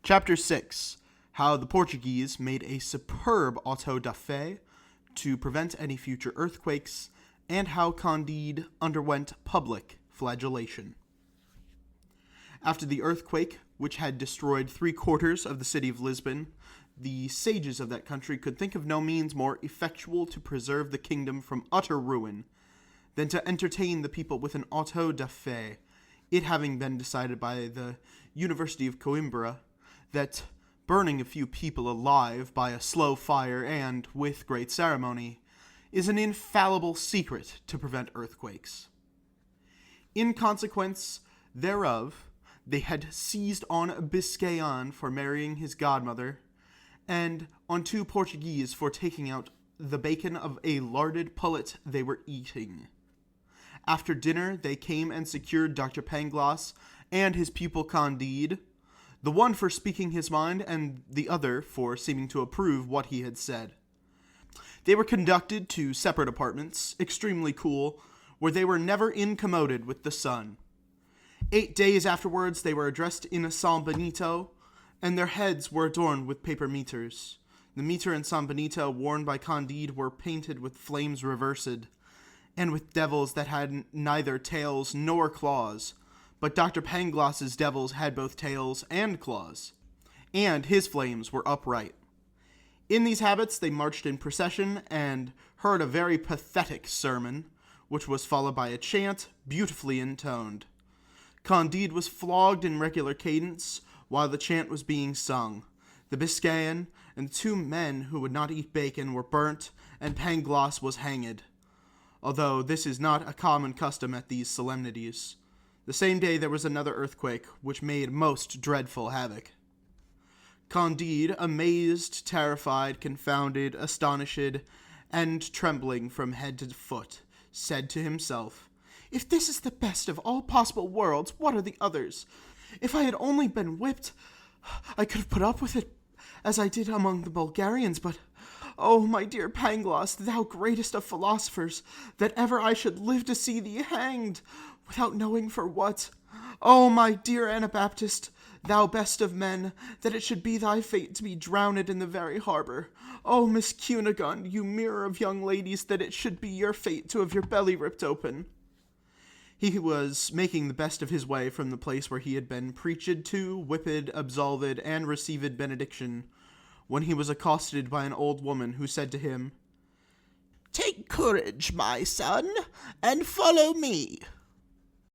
Chapter 6. How the Portuguese made a superb auto da fe to prevent any future earthquakes, and how Candide underwent public flagellation. After the earthquake, which had destroyed 3/4 of the city of Lisbon, the sages of that country could think of no means more effectual to preserve the kingdom from utter ruin than to entertain the people with an auto da fe, it having been decided by the University of Coimbra that burning a few people alive by a slow fire and with great ceremony is an infallible secret to prevent earthquakes. In consequence thereof, they had seized on a Biscayan for marrying his godmother, and on 2 Portuguese for taking out the bacon of a larded pullet they were eating. After dinner, they came and secured Dr. Pangloss and his pupil Candide, the one for speaking his mind and the other for seeming to approve what he had said. They were conducted to separate apartments, extremely cool, where they were never incommoded with the sun. 8 days afterwards, they were addressed in a San Benito, and their heads were adorned with paper mitres. The mitre and San Benito worn by Candide were painted with flames reversed, and with devils that had neither tails nor claws, but Dr. Pangloss's devils had both tails and claws, and his flames were upright. In these habits they marched in procession and heard a very pathetic sermon, which was followed by a chant beautifully intoned. Candide was flogged in regular cadence while the chant was being sung. The Biscayan and the 2 men who would not eat bacon were burnt, and Pangloss was hanged, although this is not a common custom at these solemnities. The same day there was another earthquake, which made most dreadful havoc. Candide, amazed, terrified, confounded, astonished, and trembling from head to foot, said to himself, "If this is the best of all possible worlds, what are the others? If I had only been whipped, I could have put up with it, as I did among the Bulgarians, but, oh, my dear Pangloss, thou greatest of philosophers, that ever I should live to see thee hanged, without knowing for what. Oh, my dear Anabaptist, thou best of men, that it should be thy fate to be drowned in the very harbor. Oh, Miss Cunigund, you mirror of young ladies, that it should be your fate to have your belly ripped open." He was making the best of his way from the place where he had been preached to, whipped, absolved, and received benediction, when he was accosted by an old woman who said to him, "Take courage, my son, and follow me."